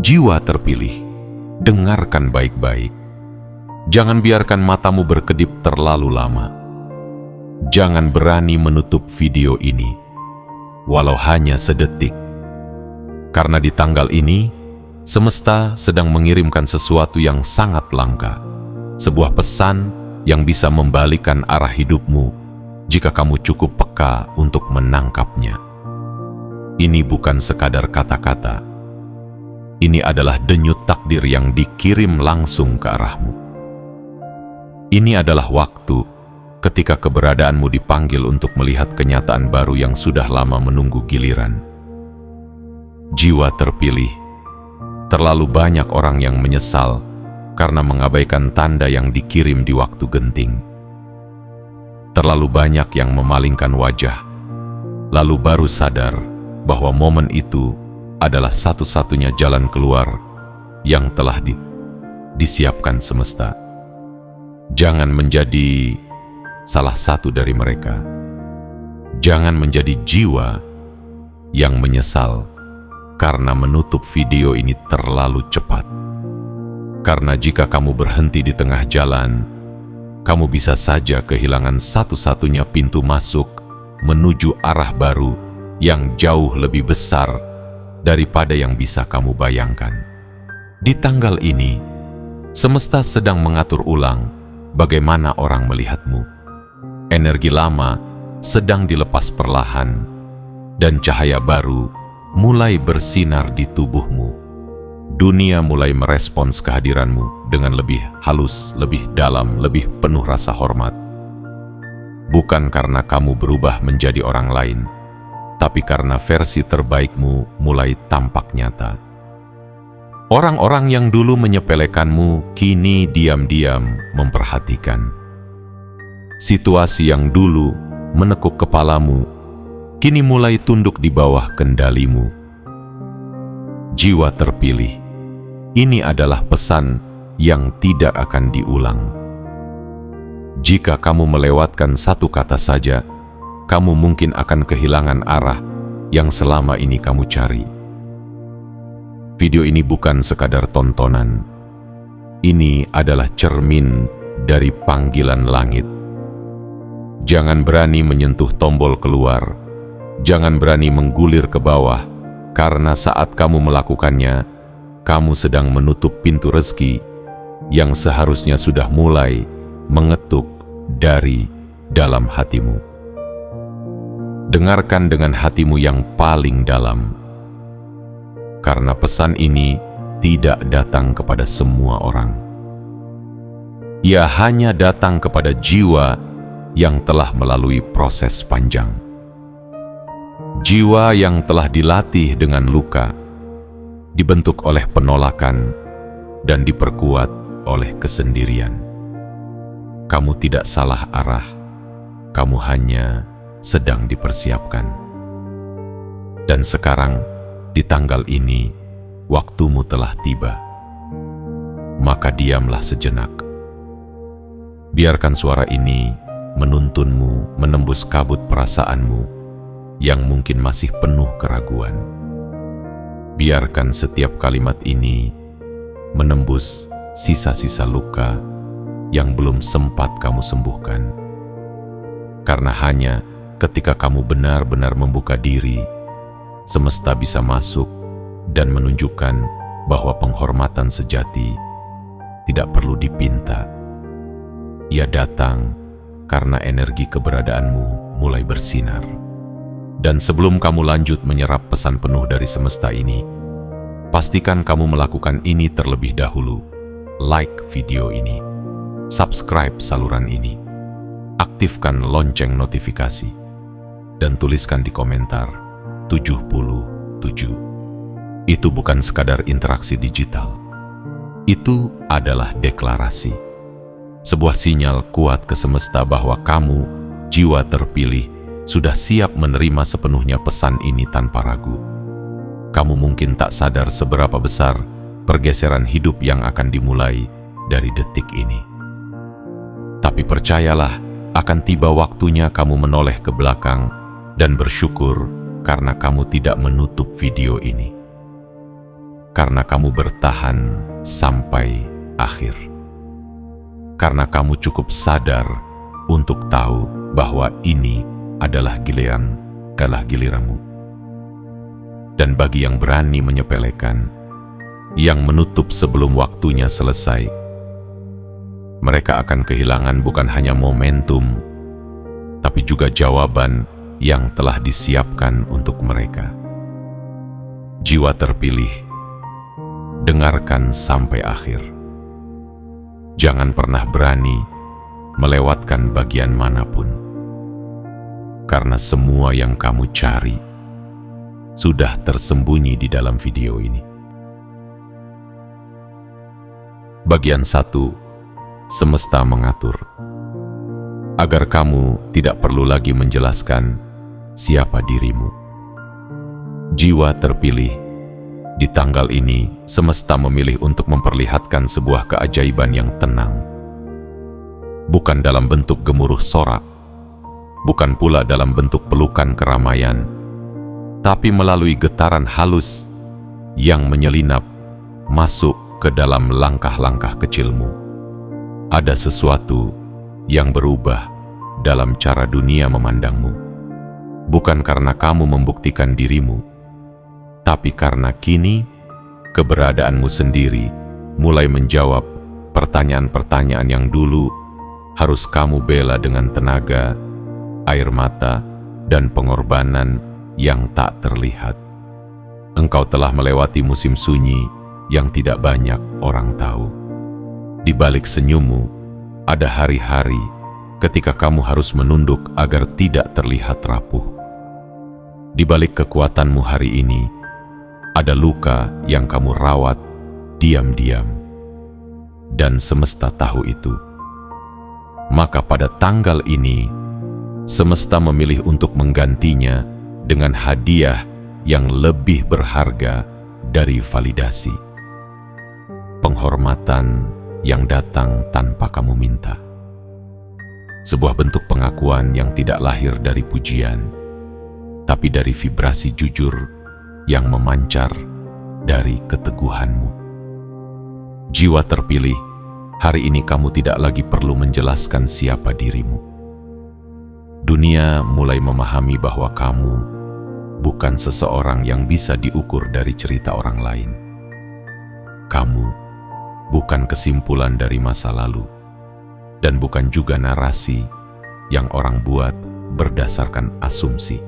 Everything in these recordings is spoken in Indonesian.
Jiwa terpilih, dengarkan baik-baik. Jangan biarkan matamu berkedip terlalu lama. Jangan berani menutup video ini, walau hanya sedetik. Karena di tanggal ini, semesta sedang mengirimkan sesuatu yang sangat langka. Sebuah pesan yang bisa membalikan arah hidupmu jika kamu cukup peka untuk menangkapnya. Ini bukan sekadar kata-kata. Ini adalah denyut takdir yang dikirim langsung ke arahmu. Ini adalah waktu ketika keberadaanmu dipanggil untuk melihat kenyataan baru yang sudah lama menunggu giliran. Jiwa terpilih, terlalu banyak orang yang menyesal karena mengabaikan tanda yang dikirim di waktu genting. Terlalu banyak yang memalingkan wajah, lalu baru sadar bahwa momen itu adalah satu-satunya jalan keluar yang telah disiapkan semesta. Jangan menjadi salah satu dari mereka. Jangan menjadi jiwa yang menyesal karena menutup video ini terlalu cepat. Karena jika kamu berhenti di tengah jalan, kamu bisa saja kehilangan satu-satunya pintu masuk menuju arah baru yang jauh lebih besar daripada yang bisa kamu bayangkan. Di tanggal ini, semesta sedang mengatur ulang bagaimana orang melihatmu. Energi lama sedang dilepas perlahan, dan cahaya baru mulai bersinar di tubuhmu. Dunia mulai merespons kehadiranmu dengan lebih halus, lebih dalam, lebih penuh rasa hormat. Bukan karena kamu berubah menjadi orang lain, tapi karena versi terbaikmu mulai tampak nyata. Orang-orang yang dulu menyepelekanmu kini diam-diam memperhatikan. Situasi yang dulu menekuk kepalamu kini mulai tunduk di bawah kendalimu. Jiwa terpilih, ini adalah pesan yang tidak akan diulang. Jika kamu melewatkan satu kata saja, kamu mungkin akan kehilangan arah yang selama ini kamu cari. Video ini bukan sekadar tontonan. Ini adalah cermin dari panggilan langit. Jangan berani menyentuh tombol keluar. Jangan berani menggulir ke bawah, karena saat kamu melakukannya, kamu sedang menutup pintu rezeki yang seharusnya sudah mulai mengetuk dari dalam hatimu. Dengarkan dengan hatimu yang paling dalam, karena pesan ini tidak datang kepada semua orang. Ia hanya datang kepada jiwa yang telah melalui proses panjang. Jiwa yang telah dilatih dengan luka, dibentuk oleh penolakan, dan diperkuat oleh kesendirian. Kamu tidak salah arah, kamu hanya sedang dipersiapkan. Dan sekarang, di tanggal ini, waktumu telah tiba. Maka diamlah sejenak. Biarkan suara ini menuntunmu menembus kabut perasaanmu yang mungkin masih penuh keraguan. Biarkan setiap kalimat ini menembus sisa-sisa luka yang belum sempat kamu sembuhkan. Karena hanya ketika kamu benar-benar membuka diri, semesta bisa masuk dan menunjukkan bahwa penghormatan sejati tidak perlu dipinta. Ia datang karena energi keberadaanmu mulai bersinar. Dan sebelum kamu lanjut menyerap pesan penuh dari semesta ini, pastikan kamu melakukan ini terlebih dahulu. Like video ini, subscribe saluran ini, aktifkan lonceng notifikasi, dan tuliskan di komentar 77. Itu bukan sekadar interaksi digital. Itu adalah deklarasi. Sebuah sinyal kuat ke semesta bahwa kamu, jiwa terpilih, sudah siap menerima sepenuhnya pesan ini tanpa ragu. Kamu mungkin tak sadar seberapa besar pergeseran hidup yang akan dimulai dari detik ini. Tapi percayalah, akan tiba waktunya kamu menoleh ke belakang dan bersyukur karena kamu tidak menutup video ini. karena kamu bertahan sampai akhir. Karena kamu cukup sadar untuk tahu bahwa ini adalah giliranmu. Dan bagi yang berani menyepelekan, yang menutup sebelum waktunya selesai, mereka akan kehilangan bukan hanya momentum, tapi juga jawaban yang telah disiapkan untuk mereka. Jiwa terpilih, dengarkan sampai akhir. Jangan pernah berani melewatkan bagian manapun, karena semua yang kamu cari sudah tersembunyi di dalam video ini. Bagian 1. Semesta mengatur. Agar kamu tidak perlu lagi menjelaskan siapa dirimu. Jiwa terpilih, di tanggal ini semesta memilih untuk memperlihatkan sebuah keajaiban yang tenang. Bukan dalam bentuk gemuruh sorak, bukan pula dalam bentuk pelukan keramaian, tapi melalui getaran halus yang menyelinap masuk ke dalam langkah-langkah kecilmu. Ada sesuatu yang berubah dalam cara dunia memandangmu, bukan karena kamu membuktikan dirimu, tapi karena kini keberadaanmu sendiri mulai menjawab pertanyaan-pertanyaan yang dulu harus kamu bela dengan tenaga, air mata, dan pengorbanan yang tak terlihat. Engkau telah melewati musim sunyi yang tidak banyak orang tahu. Di balik senyummu, ada hari-hari ketika kamu harus menunduk agar tidak terlihat rapuh. Di balik kekuatanmu hari ini, ada luka yang kamu rawat diam-diam, dan semesta tahu itu. Maka pada tanggal ini, semesta memilih untuk menggantinya dengan hadiah yang lebih berharga dari validasi. Penghormatan yang datang tanpa kamu minta. Sebuah bentuk pengakuan yang tidak lahir dari pujian, tapi dari vibrasi jujur yang memancar dari keteguhanmu. Jiwa terpilih, hari ini kamu tidak lagi perlu menjelaskan siapa dirimu. Dunia mulai memahami bahwa kamu bukan seseorang yang bisa diukur dari cerita orang lain. Kamu bukan kesimpulan dari masa lalu, dan bukan juga narasi yang orang buat berdasarkan asumsi.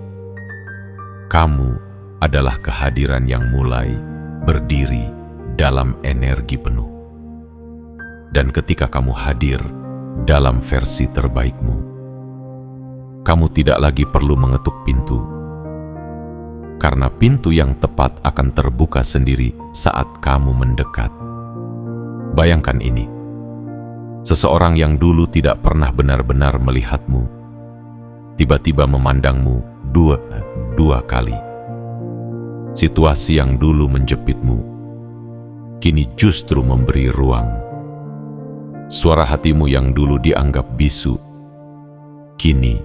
Kamu adalah kehadiran yang mulai berdiri dalam energi penuh. Dan ketika kamu hadir dalam versi terbaikmu, kamu tidak lagi perlu mengetuk pintu, karena pintu yang tepat akan terbuka sendiri saat kamu mendekat. Bayangkan ini, seseorang yang dulu tidak pernah benar-benar melihatmu, tiba-tiba memandangmu dua kali. Situasi yang dulu menjepitmu, kini justru memberi ruang. Suara hatimu yang dulu dianggap bisu, kini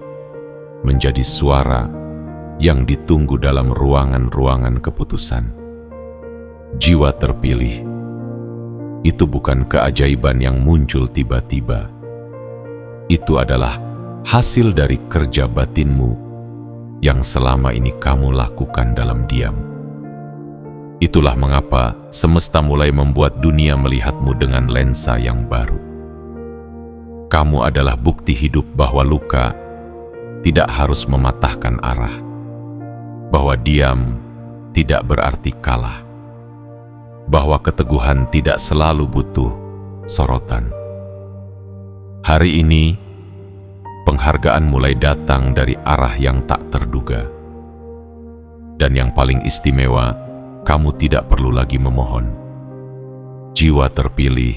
menjadi suara yang ditunggu dalam ruangan-ruangan keputusan. Jiwa terpilih, itu bukan keajaiban yang muncul tiba-tiba. Itu adalah hasil dari kerja batinmu yang selama ini kamu lakukan dalam diam. Itulah mengapa semesta mulai membuat dunia melihatmu dengan lensa yang baru. Kamu adalah bukti hidup bahwa luka tidak harus mematahkan arah, bahwa diam tidak berarti kalah, bahwa keteguhan tidak selalu butuh sorotan. Hari ini, penghargaan mulai datang dari arah yang tak terduga. Dan yang paling istimewa, kamu tidak perlu lagi memohon. Jiwa terpilih,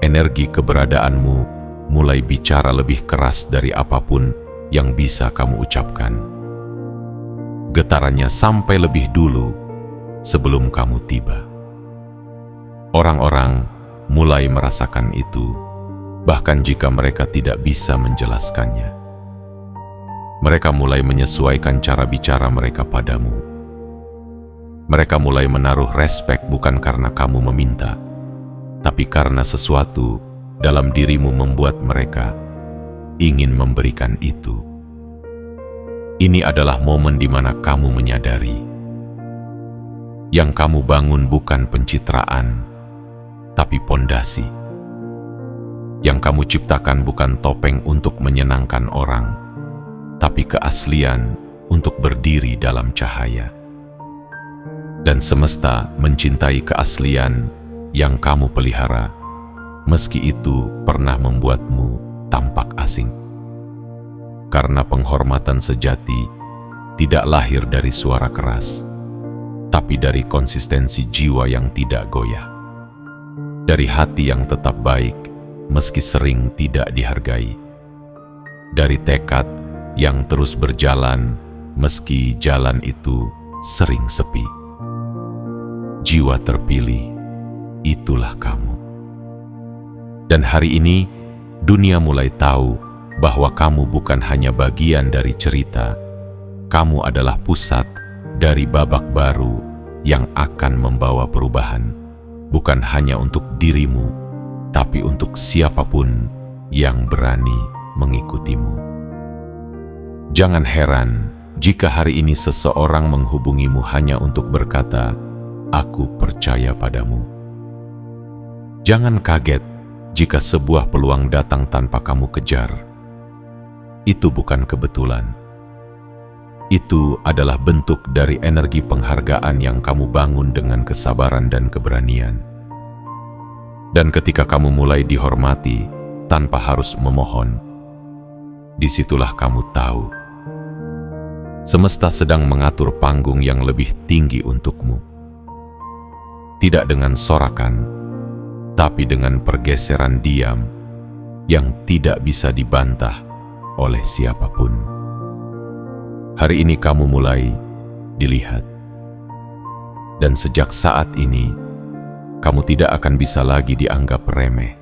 energi keberadaanmu mulai bicara lebih keras dari apapun yang bisa kamu ucapkan. Getarannya sampai lebih dulu sebelum kamu tiba. Orang-orang mulai merasakan itu, bahkan jika mereka tidak bisa menjelaskannya. Mereka mulai menyesuaikan cara bicara mereka padamu. Mereka mulai menaruh respek bukan karena kamu meminta, tapi karena sesuatu dalam dirimu membuat mereka ingin memberikan itu. Ini adalah momen di mana kamu menyadari yang kamu bangun bukan pencitraan, tapi pondasi. Yang kamu ciptakan bukan topeng untuk menyenangkan orang, tapi keaslian untuk berdiri dalam cahaya. Dan semesta mencintai keaslian yang kamu pelihara, meski itu pernah membuatmu tampak asing. Karena penghormatan sejati tidak lahir dari suara keras, tapi dari konsistensi jiwa yang tidak goyah. Dari hati yang tetap baik, meski sering tidak dihargai. Dari tekad yang terus berjalan, meski jalan itu sering sepi. Jiwa terpilih, itulah kamu. Dan hari ini, dunia mulai tahu bahwa kamu bukan hanya bagian dari cerita, kamu adalah pusat dari babak baru yang akan membawa perubahan, bukan hanya untuk dirimu, tapi untuk siapapun yang berani mengikutimu. Jangan heran jika hari ini seseorang menghubungimu hanya untuk berkata, "Aku percaya padamu." Jangan kaget jika sebuah peluang datang tanpa kamu kejar. Itu bukan kebetulan. Itu adalah bentuk dari energi penghargaan yang kamu bangun dengan kesabaran dan keberanian. Dan ketika kamu mulai dihormati tanpa harus memohon, disitulah kamu tahu semesta sedang mengatur panggung yang lebih tinggi untukmu. Tidak dengan sorakan, tapi dengan pergeseran diam yang tidak bisa dibantah oleh siapapun. Hari ini kamu mulai dilihat. Dan sejak saat ini, kamu tidak akan bisa lagi dianggap remeh.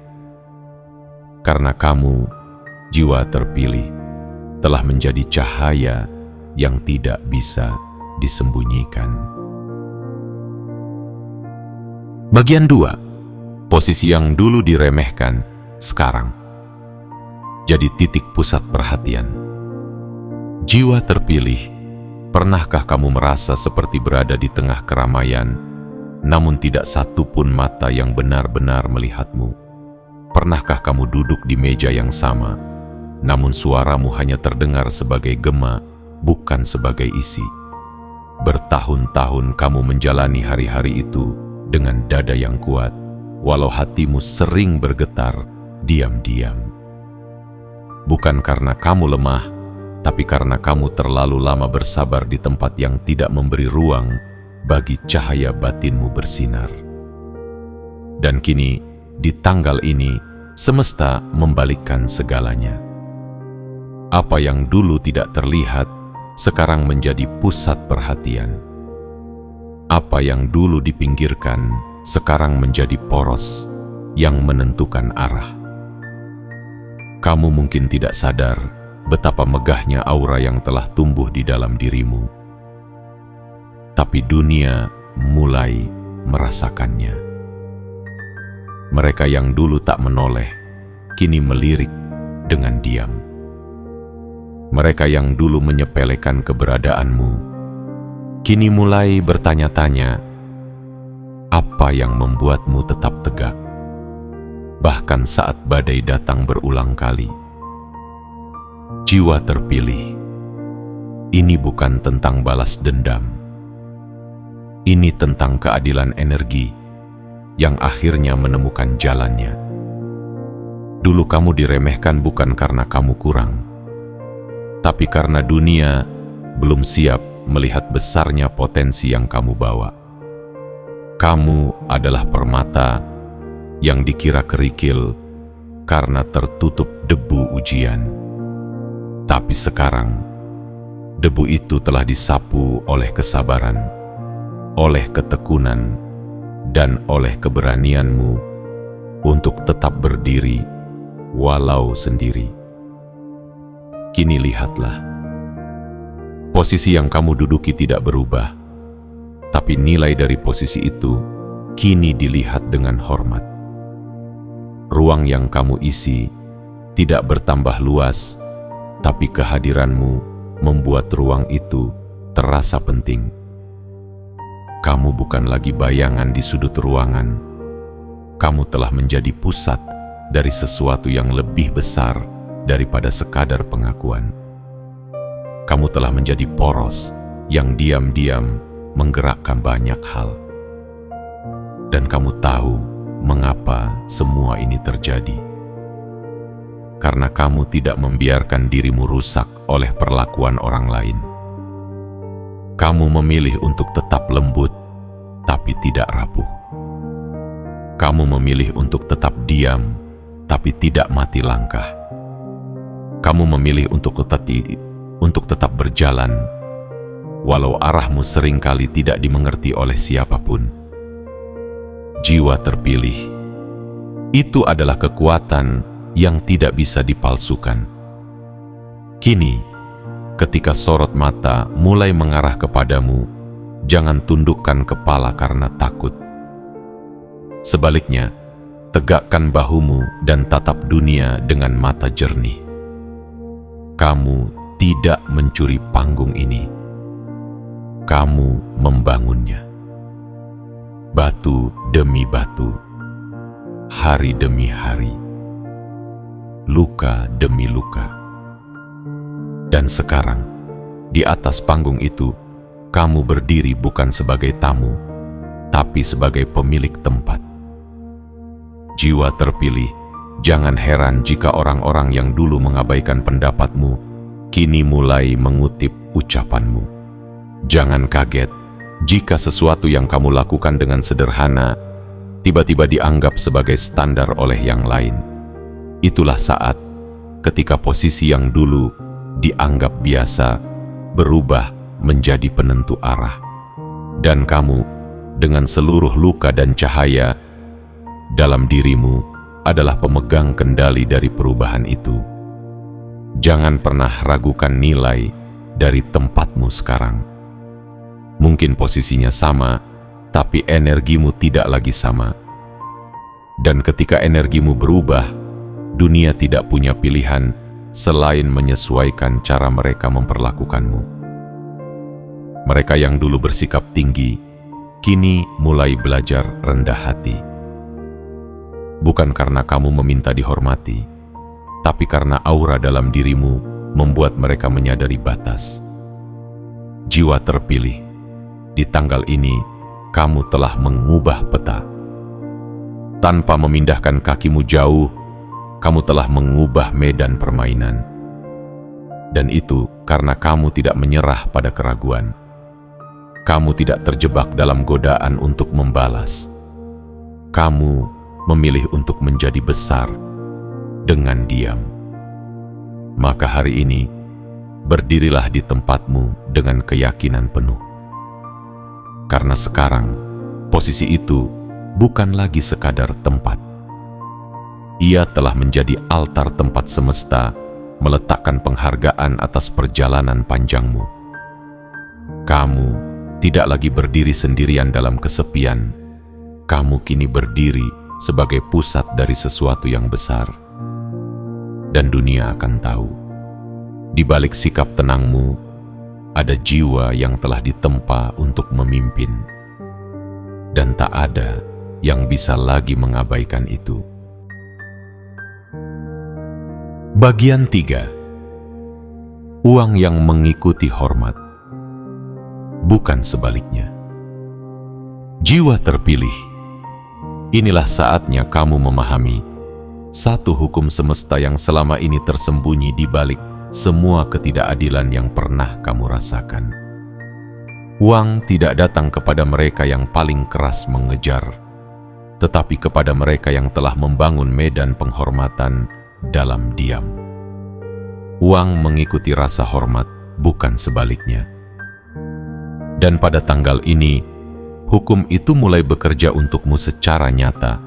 Karena kamu, jiwa terpilih, telah menjadi cahaya yang tidak bisa disembunyikan. Bagian 2. Posisi yang dulu diremehkan, sekarang jadi titik pusat perhatian. Jiwa terpilih, pernahkah kamu merasa seperti berada di tengah keramaian, namun tidak satu pun mata yang benar-benar melihatmu? Pernahkah kamu duduk di meja yang sama, namun suaramu hanya terdengar sebagai gema, bukan sebagai isi? Bertahun-tahun kamu menjalani hari-hari itu dengan dada yang kuat, walau hatimu sering bergetar diam-diam. Bukan karena kamu lemah, tapi karena kamu terlalu lama bersabar di tempat yang tidak memberi ruang bagi cahaya batinmu bersinar. Dan kini, di tanggal ini, semesta membalikkan segalanya. Apa yang dulu tidak terlihat, sekarang menjadi pusat perhatian. Apa yang dulu dipinggirkan, sekarang menjadi poros yang menentukan arah. Kamu mungkin tidak sadar betapa megahnya aura yang telah tumbuh di dalam dirimu. Tapi dunia mulai merasakannya. Mereka yang dulu tak menoleh, kini melirik dengan diam. Mereka yang dulu menyepelekan keberadaanmu, kini mulai bertanya-tanya, apa yang membuatmu tetap tegak? Bahkan saat badai datang berulang kali. Jiwa terpilih, ini bukan tentang balas dendam. Ini tentang keadilan energi yang akhirnya menemukan jalannya. Dulu kamu diremehkan bukan karena kamu kurang, tapi karena dunia belum siap melihat besarnya potensi yang kamu bawa. Kamu adalah permata yang dikira kerikil karena tertutup debu ujian. Tapi sekarang, debu itu telah disapu oleh kesabaran, oleh ketekunan, dan oleh keberanianmu untuk tetap berdiri walau sendiri. Kini lihatlah, posisi yang kamu duduki tidak berubah, tapi tetapi nilai dari posisi itu kini dilihat dengan hormat. Ruang yang kamu isi tidak bertambah luas, tapi kehadiranmu membuat ruang itu terasa penting. Kamu bukan lagi bayangan di sudut ruangan. Kamu telah menjadi pusat dari sesuatu yang lebih besar daripada sekadar pengakuan. Kamu telah menjadi poros yang diam-diam menggerakkan banyak hal. Dan kamu tahu mengapa semua ini terjadi. Karena kamu tidak membiarkan dirimu rusak oleh perlakuan orang lain. Kamu memilih untuk tetap lembut, tapi tidak rapuh. Kamu memilih untuk tetap diam, tapi tidak mati langkah. Kamu memilih untuk tetap berjalan, walau arahmu seringkali tidak dimengerti oleh siapapun. Jiwa terpilih, itu adalah kekuatan yang tidak bisa dipalsukan. Kini, ketika sorot mata mulai mengarah kepadamu, jangan tundukkan kepala karena takut. Sebaliknya, tegakkan bahumu dan tatap dunia dengan mata jernih. Kamu tidak mencuri panggung ini. Kamu membangunnya. Batu demi batu, hari demi hari, luka demi luka. Dan sekarang, di atas panggung itu, kamu berdiri bukan sebagai tamu, tapi sebagai pemilik tempat. Jiwa terpilih, jangan heran jika orang-orang yang dulu mengabaikan pendapatmu, kini mulai mengutip ucapanmu. Jangan kaget jika sesuatu yang kamu lakukan dengan sederhana, tiba-tiba dianggap sebagai standar oleh yang lain. Itulah saat ketika posisi yang dulu dianggap biasa berubah menjadi penentu arah. Dan kamu, dengan seluruh luka dan cahaya dalam dirimu, adalah pemegang kendali dari perubahan itu. Jangan pernah ragukan nilai dari tempatmu sekarang. Mungkin posisinya sama, tapi energimu tidak lagi sama. Dan ketika energimu berubah, dunia tidak punya pilihan selain menyesuaikan cara mereka memperlakukanmu. Mereka yang dulu bersikap tinggi, kini mulai belajar rendah hati. Bukan karena kamu meminta dihormati, tapi karena aura dalam dirimu membuat mereka menyadari batas. Jiwa terpilih, di tanggal ini kamu telah mengubah peta. Tanpa memindahkan kakimu jauh, kamu telah mengubah medan permainan. Dan itu karena kamu tidak menyerah pada keraguan. Kamu tidak terjebak dalam godaan untuk membalas. Kamu memilih untuk menjadi besar dengan diam. Maka hari ini, berdirilah di tempatmu dengan keyakinan penuh. Karena sekarang, posisi itu bukan lagi sekadar tempat. Ia telah menjadi altar tempat semesta meletakkan penghargaan atas perjalanan panjangmu. Kamu tidak lagi berdiri sendirian dalam kesepian. Kamu kini berdiri sebagai pusat dari sesuatu yang besar. Dan dunia akan tahu, di balik sikap tenangmu, ada jiwa yang telah ditempa untuk memimpin. Dan tak ada yang bisa lagi mengabaikan itu. Bagian 3. Uang yang mengikuti hormat, bukan sebaliknya. Jiwa terpilih, inilah saatnya kamu memahami satu hukum semesta yang selama ini tersembunyi di balik semua ketidakadilan yang pernah kamu rasakan. Uang tidak datang kepada mereka yang paling keras mengejar, tetapi kepada mereka yang telah membangun medan penghormatan dalam diam. Uang mengikuti rasa hormat, bukan sebaliknya. Dan pada tanggal ini, hukum itu mulai bekerja untukmu secara nyata,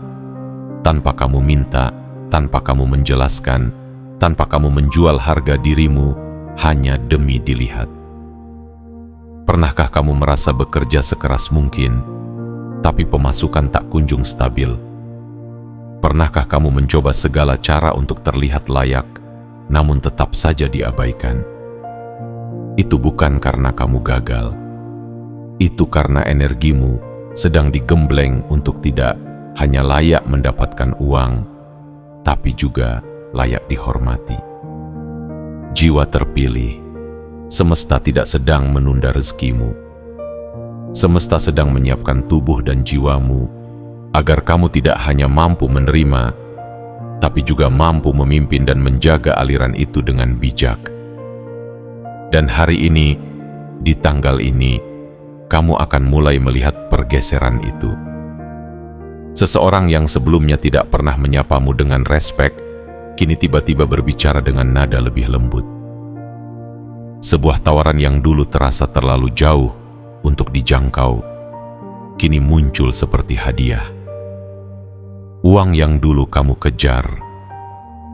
tanpa kamu minta, tanpa kamu menjelaskan, tanpa kamu menjual harga dirimu hanya demi dilihat. Pernahkah kamu merasa bekerja sekeras mungkin, tapi pemasukan tak kunjung stabil? Pernahkah kamu mencoba segala cara untuk terlihat layak, namun tetap saja diabaikan? Itu bukan karena kamu gagal. Itu karena energimu sedang digembleng untuk tidak hanya layak mendapatkan uang, tapi juga layak dihormati. Jiwa terpilih, semesta tidak sedang menunda rezekimu. Semesta sedang menyiapkan tubuh dan jiwamu agar kamu tidak hanya mampu menerima, tapi juga mampu memimpin dan menjaga aliran itu dengan bijak. Dan hari ini, di tanggal ini, kamu akan mulai melihat pergeseran itu. Seseorang yang sebelumnya tidak pernah menyapamu dengan respek, kini tiba-tiba berbicara dengan nada lebih lembut. Sebuah tawaran yang dulu terasa terlalu jauh untuk dijangkau, kini muncul seperti hadiah. Uang yang dulu kamu kejar,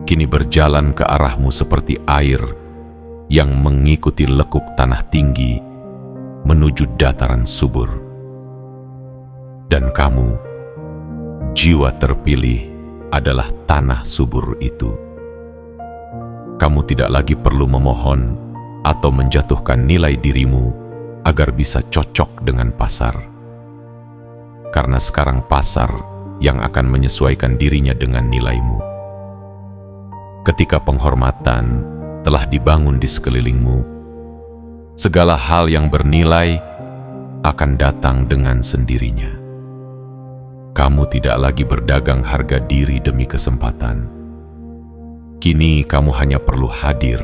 kini berjalan ke arahmu seperti air yang mengikuti lekuk tanah tinggi menuju dataran subur. Dan kamu, jiwa terpilih, adalah tanah subur itu. Kamu tidak lagi perlu memohon atau menjatuhkan nilai dirimu agar bisa cocok dengan pasar. Karena sekarang pasar yang akan menyesuaikan dirinya dengan nilaimu. Ketika penghormatan telah dibangun di sekelilingmu, segala hal yang bernilai akan datang dengan sendirinya. Kamu tidak lagi berdagang harga diri demi kesempatan. Kini kamu hanya perlu hadir,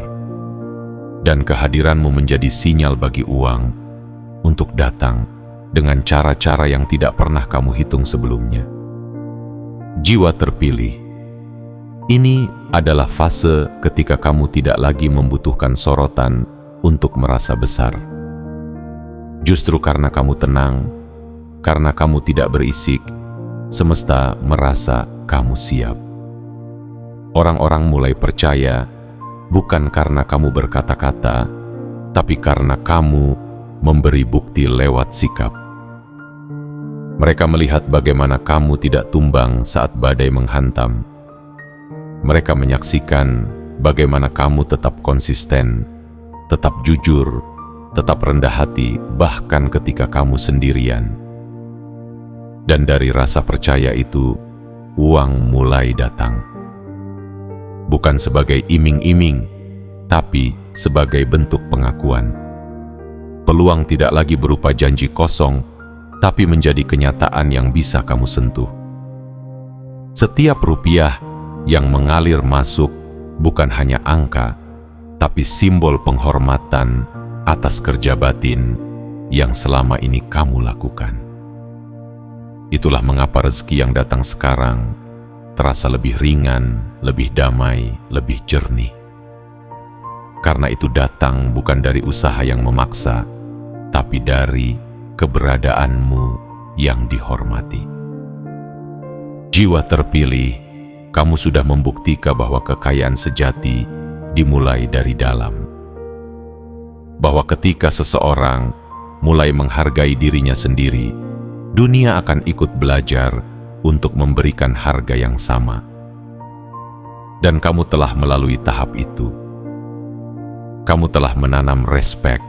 dan kehadiranmu menjadi sinyal bagi uang untuk datang dengan cara-cara yang tidak pernah kamu hitung sebelumnya. Jiwa terpilih, ini adalah fase ketika kamu tidak lagi membutuhkan sorotan untuk merasa besar. Justru karena kamu tenang, karena kamu tidak berisik, semesta merasa kamu siap. Orang-orang mulai percaya, bukan karena kamu berkata-kata, tapi karena kamu memberi bukti lewat sikap. Mereka melihat bagaimana kamu tidak tumbang saat badai menghantam. Mereka menyaksikan bagaimana kamu tetap konsisten, tetap jujur, tetap rendah hati, bahkan ketika kamu sendirian. Dan dari rasa percaya itu, uang mulai datang. Bukan sebagai iming-iming, tapi sebagai bentuk pengakuan. Peluang tidak lagi berupa janji kosong, tapi menjadi kenyataan yang bisa kamu sentuh. Setiap rupiah yang mengalir masuk bukan hanya angka, tapi simbol penghormatan atas kerja batin yang selama ini kamu lakukan. Itulah mengapa rezeki yang datang sekarang terasa lebih ringan, lebih damai, lebih jernih. Karena itu datang bukan dari usaha yang memaksa, tapi dari keberadaanmu yang dihormati. Jiwa terpilih, kamu sudah membuktikan bahwa kekayaan sejati dimulai dari dalam. Bahwa ketika seseorang mulai menghargai dirinya sendiri, dunia akan ikut belajar untuk memberikan harga yang sama. Dan kamu telah melalui tahap itu. Kamu telah menanam respek,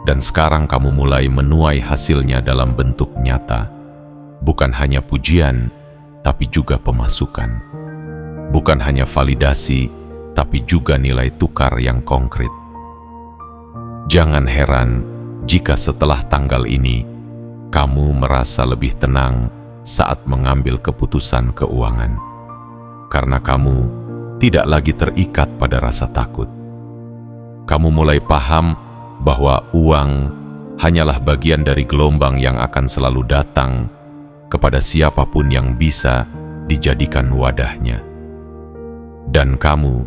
dan sekarang kamu mulai menuai hasilnya dalam bentuk nyata. Bukan hanya pujian, tapi juga pemasukan. Bukan hanya validasi, tapi juga nilai tukar yang konkret. Jangan heran jika setelah tanggal ini, kamu merasa lebih tenang saat mengambil keputusan keuangan. Karena kamu tidak lagi terikat pada rasa takut. Kamu mulai paham bahwa uang hanyalah bagian dari gelombang yang akan selalu datang kepada siapapun yang bisa dijadikan wadahnya. Dan kamu,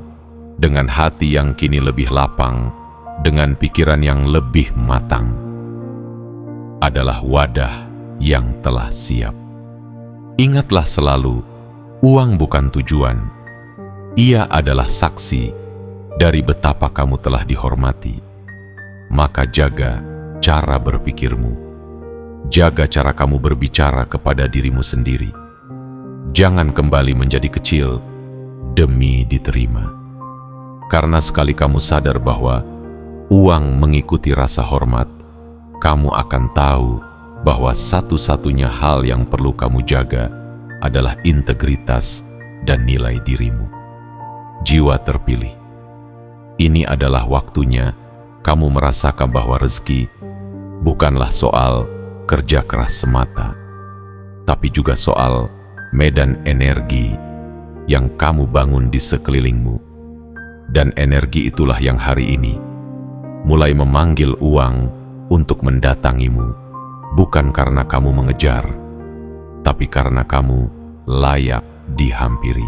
dengan hati yang kini lebih lapang, dengan pikiran yang lebih matang, adalah wadah yang telah siap. Ingatlah selalu, uang bukan tujuan. Ia adalah saksi dari betapa kamu telah dihormati. Maka jaga cara berpikirmu. Jaga cara kamu berbicara kepada dirimu sendiri. Jangan kembali menjadi kecil demi diterima. Karena sekali kamu sadar bahwa uang mengikuti rasa hormat, kamu akan tahu bahwa satu-satunya hal yang perlu kamu jaga adalah integritas dan nilai dirimu. Jiwa terpilih. Ini adalah waktunya kamu merasakan bahwa rezeki bukanlah soal kerja keras semata, tapi juga soal medan energi yang kamu bangun di sekelilingmu. Dan energi itulah yang hari ini mulai memanggil uang untuk mendatangimu, bukan karena kamu mengejar, tapi karena kamu layak dihampiri.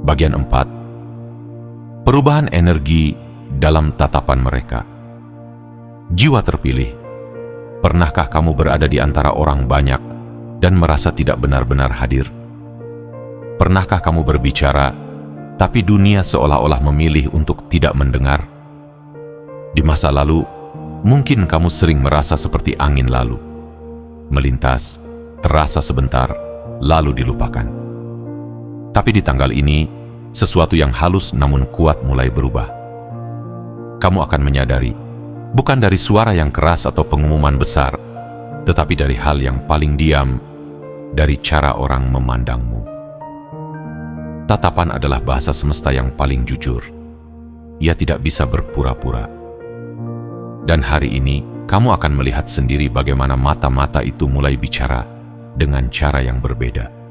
Bagian 4. Perubahan energi dalam tatapan mereka. Jiwa terpilih, pernahkah kamu berada di antara orang banyak dan merasa tidak benar-benar hadir? Pernahkah kamu berbicara, tapi dunia seolah-olah memilih untuk tidak mendengar? Di masa lalu, mungkin kamu sering merasa seperti angin lalu, melintas, terasa sebentar, lalu dilupakan. Tapi di tanggal ini, sesuatu yang halus namun kuat mulai berubah. Kamu akan menyadari, bukan dari suara yang keras atau pengumuman besar, tetapi dari hal yang paling diam, dari cara orang memandangmu. Tatapan adalah bahasa semesta yang paling jujur. Ia tidak bisa berpura-pura. Dan hari ini, kamu akan melihat sendiri bagaimana mata-mata itu mulai bicara dengan cara yang berbeda.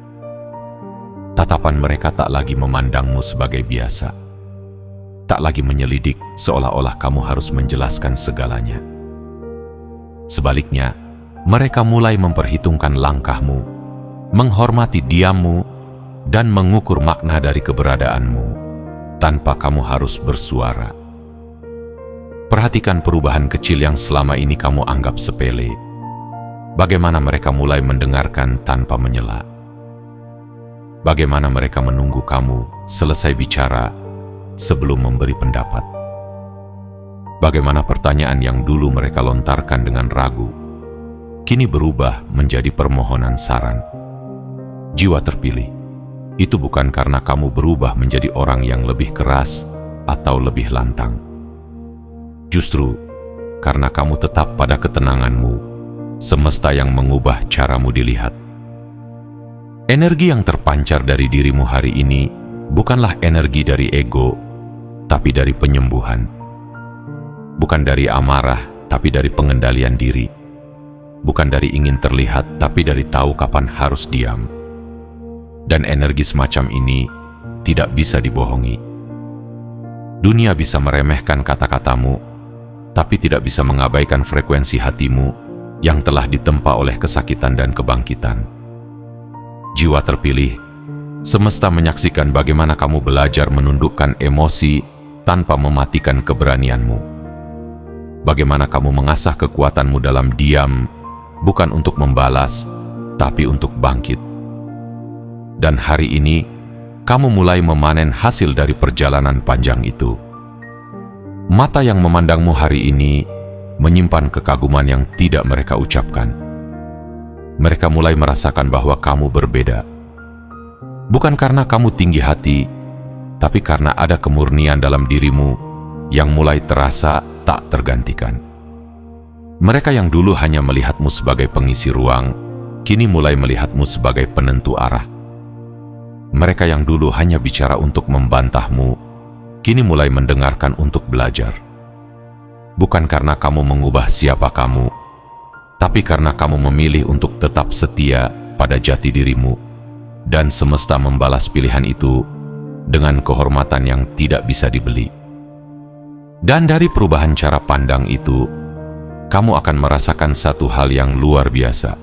Tatapan mereka tak lagi memandangmu sebagai biasa. Tak lagi menyelidik seolah-olah kamu harus menjelaskan segalanya. Sebaliknya, mereka mulai memperhitungkan langkahmu, menghormati diammu, dan mengukur makna dari keberadaanmu tanpa kamu harus bersuara. Perhatikan perubahan kecil yang selama ini kamu anggap sepele. Bagaimana mereka mulai mendengarkan tanpa menyela. Bagaimana mereka menunggu kamu selesai bicara sebelum memberi pendapat. Bagaimana pertanyaan yang dulu mereka lontarkan dengan ragu, kini berubah menjadi permohonan saran. Jiwa terpilih, itu bukan karena kamu berubah menjadi orang yang lebih keras atau lebih lantang. Justru karena kamu tetap pada ketenanganmu, semesta yang mengubah caramu dilihat. Energi yang terpancar dari dirimu hari ini bukanlah energi dari ego, tapi dari penyembuhan. Bukan dari amarah, tapi dari pengendalian diri. Bukan dari ingin terlihat, tapi dari tahu kapan harus diam. Dan energi semacam ini tidak bisa dibohongi. Dunia bisa meremehkan kata-katamu, tapi tidak bisa mengabaikan frekuensi hatimu yang telah ditempa oleh kesakitan dan kebangkitan. Jiwa terpilih, semesta menyaksikan bagaimana kamu belajar menundukkan emosi tanpa mematikan keberanianmu. Bagaimana kamu mengasah kekuatanmu dalam diam, bukan untuk membalas, tapi untuk bangkit. Dan hari ini, kamu mulai memanen hasil dari perjalanan panjang itu. Mata yang memandangmu hari ini menyimpan kekaguman yang tidak mereka ucapkan. Mereka mulai merasakan bahwa kamu berbeda. Bukan karena kamu tinggi hati, tapi karena ada kemurnian dalam dirimu yang mulai terasa tak tergantikan. Mereka yang dulu hanya melihatmu sebagai pengisi ruang, kini mulai melihatmu sebagai penentu arah. Mereka yang dulu hanya bicara untuk membantahmu, kini mulai mendengarkan untuk belajar. Bukan karena kamu mengubah siapa kamu, tapi karena kamu memilih untuk tetap setia pada jati dirimu, dan semesta membalas pilihan itu dengan kehormatan yang tidak bisa dibeli. Dan dari perubahan cara pandang itu, kamu akan merasakan satu hal yang luar biasa.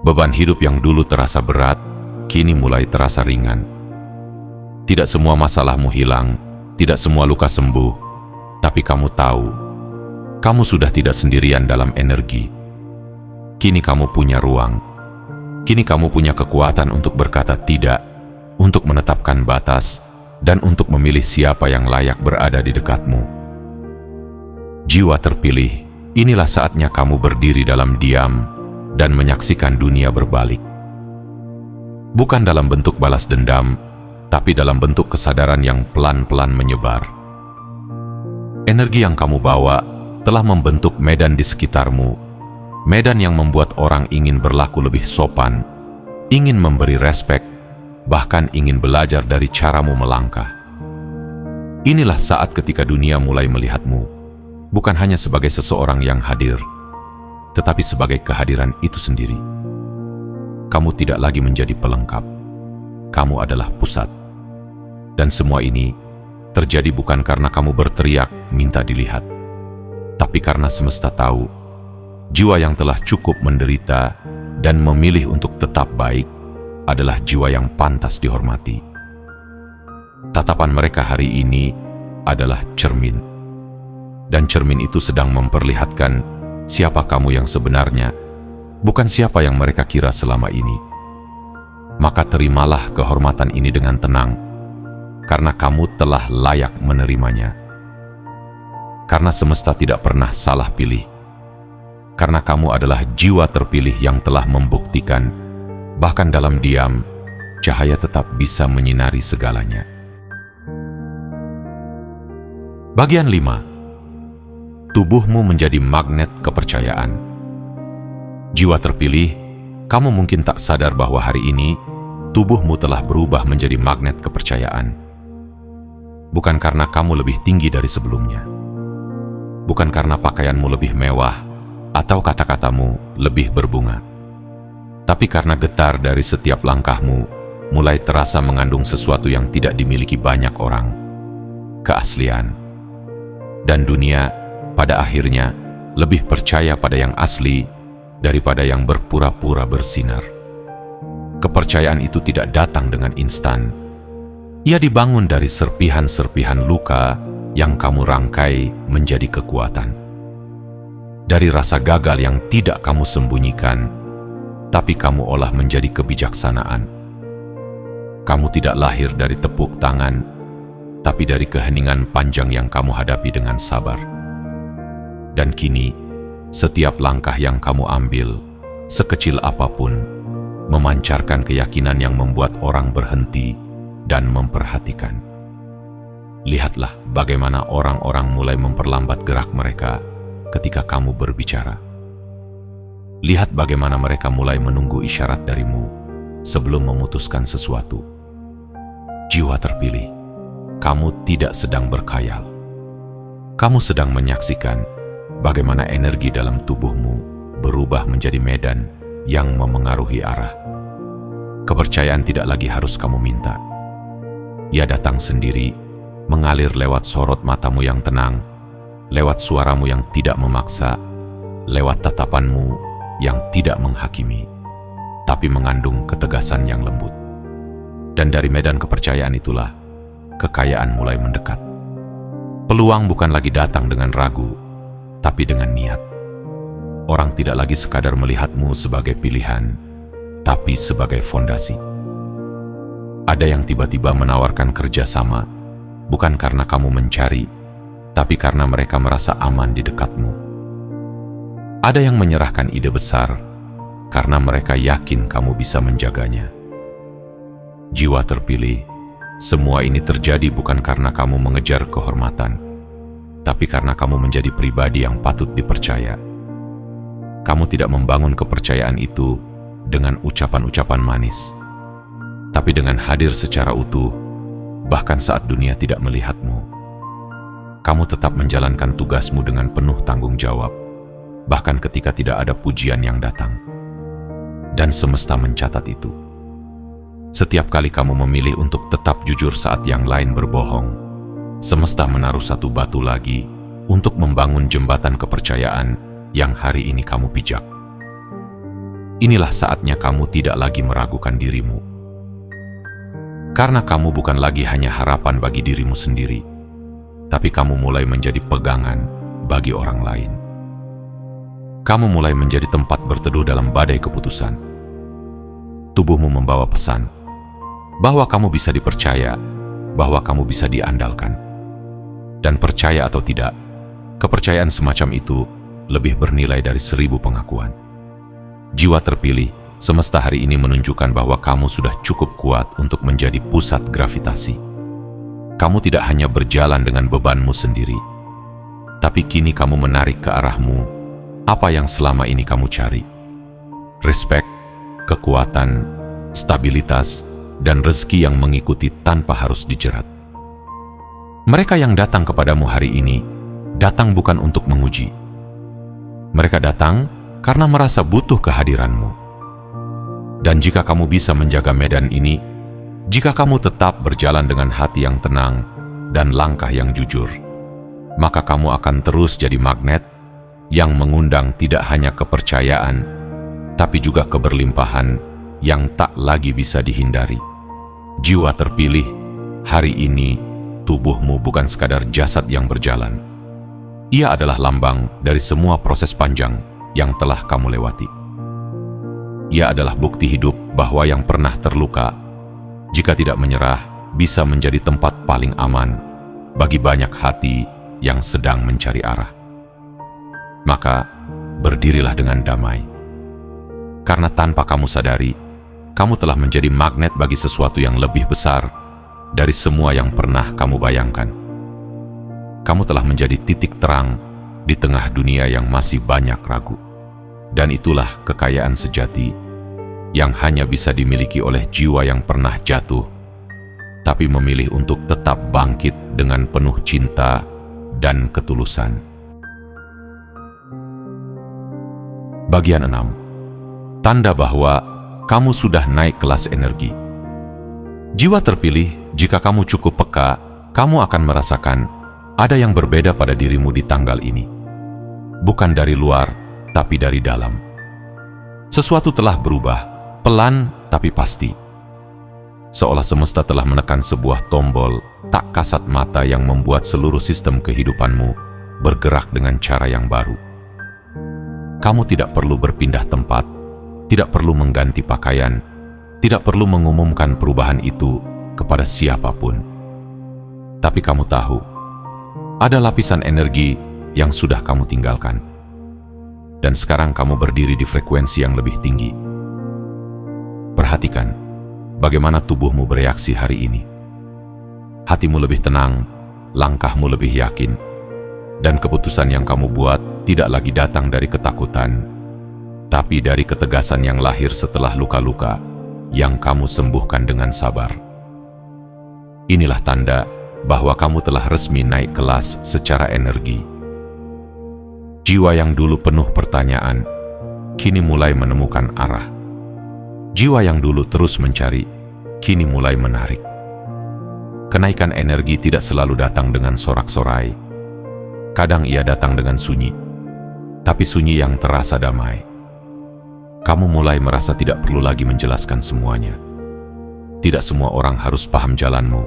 Beban hidup yang dulu terasa berat, kini mulai terasa ringan. Tidak semua masalahmu hilang, tidak semua luka sembuh, tapi kamu tahu, kamu sudah tidak sendirian dalam energi. Kini kamu punya ruang. Kini kamu punya kekuatan untuk berkata tidak, untuk menetapkan batas, dan untuk memilih siapa yang layak berada di dekatmu. Jiwa terpilih, inilah saatnya kamu berdiri dalam diam dan menyaksikan dunia berbalik. Bukan dalam bentuk balas dendam, tapi dalam bentuk kesadaran yang pelan-pelan menyebar. Energi yang kamu bawa telah membentuk medan di sekitarmu, medan yang membuat orang ingin berlaku lebih sopan, ingin memberi respek, bahkan ingin belajar dari caramu melangkah. Inilah saat ketika dunia mulai melihatmu, bukan hanya sebagai seseorang yang hadir, tetapi sebagai kehadiran itu sendiri. Kamu tidak lagi menjadi pelengkap, kamu adalah pusat. Dan semua ini terjadi bukan karena kamu berteriak minta dilihat, tapi karena semesta tahu, jiwa yang telah cukup menderita dan memilih untuk tetap baik adalah jiwa yang pantas dihormati. Tatapan mereka hari ini adalah cermin, dan cermin itu sedang memperlihatkan siapa kamu yang sebenarnya, bukan siapa yang mereka kira selama ini. Maka terimalah kehormatan ini dengan tenang, karena kamu telah layak menerimanya. Karena semesta tidak pernah salah pilih, karena kamu adalah jiwa terpilih yang telah membuktikan, bahkan dalam diam, cahaya tetap bisa menyinari segalanya. Bagian 5. Tubuhmu menjadi magnet kepercayaan. Jiwa terpilih, kamu mungkin tak sadar bahwa hari ini tubuhmu telah berubah menjadi magnet kepercayaan. Bukan karena kamu lebih tinggi dari sebelumnya, bukan karena pakaianmu lebih mewah atau kata-katamu lebih berbunga, tapi karena getar dari setiap langkahmu mulai terasa mengandung sesuatu yang tidak dimiliki banyak orang: keaslian. Dan dunia pada akhirnya lebih percaya pada yang asli daripada yang berpura-pura bersinar. Kepercayaan itu tidak datang dengan instan. Ia dibangun dari serpihan-serpihan luka yang kamu rangkai menjadi kekuatan. Dari rasa gagal yang tidak kamu sembunyikan, tapi kamu olah menjadi kebijaksanaan. Kamu tidak lahir dari tepuk tangan, tapi dari keheningan panjang yang kamu hadapi dengan sabar. Dan kini, setiap langkah yang kamu ambil, sekecil apapun, memancarkan keyakinan yang membuat orang berhenti dan memperhatikan. Lihatlah bagaimana orang-orang mulai memperlambat gerak mereka ketika kamu berbicara. Lihat bagaimana mereka mulai menunggu isyarat darimu sebelum memutuskan sesuatu. Jiwa terpilih, kamu tidak sedang berkhayal. Kamu sedang menyaksikan bagaimana energi dalam tubuhmu berubah menjadi medan yang memengaruhi arah. Kepercayaan tidak lagi harus kamu minta. Ia datang sendiri, mengalir lewat sorot matamu yang tenang, lewat suaramu yang tidak memaksa, lewat tatapanmu yang tidak menghakimi, tapi mengandung ketegasan yang lembut. Dan dari medan kepercayaan itulah kekayaan mulai mendekat. Peluang bukan lagi datang dengan ragu, tapi dengan niat. Orang tidak lagi sekadar melihatmu sebagai pilihan, tapi sebagai fondasi. Ada yang tiba-tiba menawarkan kerjasama, bukan karena kamu mencari, tapi karena mereka merasa aman di dekatmu. Ada yang menyerahkan ide besar, karena mereka yakin kamu bisa menjaganya. Jiwa terpilih, semua ini terjadi bukan karena kamu mengejar kehormatan, tapi karena kamu menjadi pribadi yang patut dipercaya. Kamu tidak membangun kepercayaan itu dengan ucapan-ucapan manis, tapi dengan hadir secara utuh, bahkan saat dunia tidak melihatmu. Kamu tetap menjalankan tugasmu dengan penuh tanggung jawab, bahkan ketika tidak ada pujian yang datang. Dan semesta mencatat itu. Setiap kali kamu memilih untuk tetap jujur saat yang lain berbohong, semesta menaruh satu batu lagi untuk membangun jembatan kepercayaan yang hari ini kamu pijak. Inilah saatnya kamu tidak lagi meragukan dirimu. Karena kamu bukan lagi hanya harapan bagi dirimu sendiri, tapi kamu mulai menjadi pegangan bagi orang lain. Kamu mulai menjadi tempat berteduh dalam badai keputusan. Tubuhmu membawa pesan bahwa kamu bisa dipercaya, bahwa kamu bisa diandalkan. Dan percaya atau tidak, kepercayaan semacam itu lebih bernilai dari 1000 pengakuan. Jiwa terpilih, semesta hari ini menunjukkan bahwa kamu sudah cukup kuat untuk menjadi pusat gravitasi. Kamu tidak hanya berjalan dengan bebanmu sendiri, tapi kini kamu menarik ke arahmu apa yang selama ini kamu cari. Respect, kekuatan, stabilitas, dan rezeki yang mengikuti tanpa harus dijerat. Mereka yang datang kepadamu hari ini, datang bukan untuk menguji. Mereka datang karena merasa butuh kehadiranmu. Dan jika kamu bisa menjaga medan ini, jika kamu tetap berjalan dengan hati yang tenang dan langkah yang jujur, maka kamu akan terus jadi magnet yang mengundang tidak hanya kepercayaan, tapi juga keberlimpahan yang tak lagi bisa dihindari. Jiwa terpilih, hari ini tubuhmu bukan sekadar jasad yang berjalan. Ia adalah lambang dari semua proses panjang yang telah kamu lewati. Ia adalah bukti hidup bahwa yang pernah terluka, jika tidak menyerah, bisa menjadi tempat paling aman bagi banyak hati yang sedang mencari arah. Maka, berdirilah dengan damai. Karena tanpa kamu sadari, kamu telah menjadi magnet bagi sesuatu yang lebih besar dari semua yang pernah kamu bayangkan. Kamu telah menjadi titik terang di tengah dunia yang masih banyak ragu. Dan itulah kekayaan sejati yang hanya bisa dimiliki oleh jiwa yang pernah jatuh, tapi memilih untuk tetap bangkit dengan penuh cinta dan ketulusan. Bagian 6. Tanda bahwa kamu sudah naik kelas energi. Jiwa terpilih, jika kamu cukup peka, kamu akan merasakan ada yang berbeda pada dirimu di tanggal ini. Bukan dari luar, tapi dari dalam. Sesuatu telah berubah, pelan tapi pasti. Seolah semesta telah menekan sebuah tombol tak kasat mata yang membuat seluruh sistem kehidupanmu bergerak dengan cara yang baru. Kamu tidak perlu berpindah tempat, tidak perlu mengganti pakaian, tidak perlu mengumumkan perubahan itu kepada siapapun. Tapi kamu tahu, ada lapisan energi yang sudah kamu tinggalkan. Dan sekarang kamu berdiri di frekuensi yang lebih tinggi. Perhatikan bagaimana tubuhmu bereaksi hari ini. Hatimu lebih tenang, langkahmu lebih yakin, dan keputusan yang kamu buat tidak lagi datang dari ketakutan, tapi dari ketegasan yang lahir setelah luka-luka yang kamu sembuhkan dengan sabar. Inilah tanda bahwa kamu telah resmi naik kelas secara energi. Jiwa yang dulu penuh pertanyaan, kini mulai menemukan arah. Jiwa yang dulu terus mencari, kini mulai menarik. Kenaikan energi tidak selalu datang dengan sorak-sorai. Kadang ia datang dengan sunyi, tapi sunyi yang terasa damai. Kamu mulai merasa tidak perlu lagi menjelaskan semuanya. Tidak semua orang harus paham jalanmu.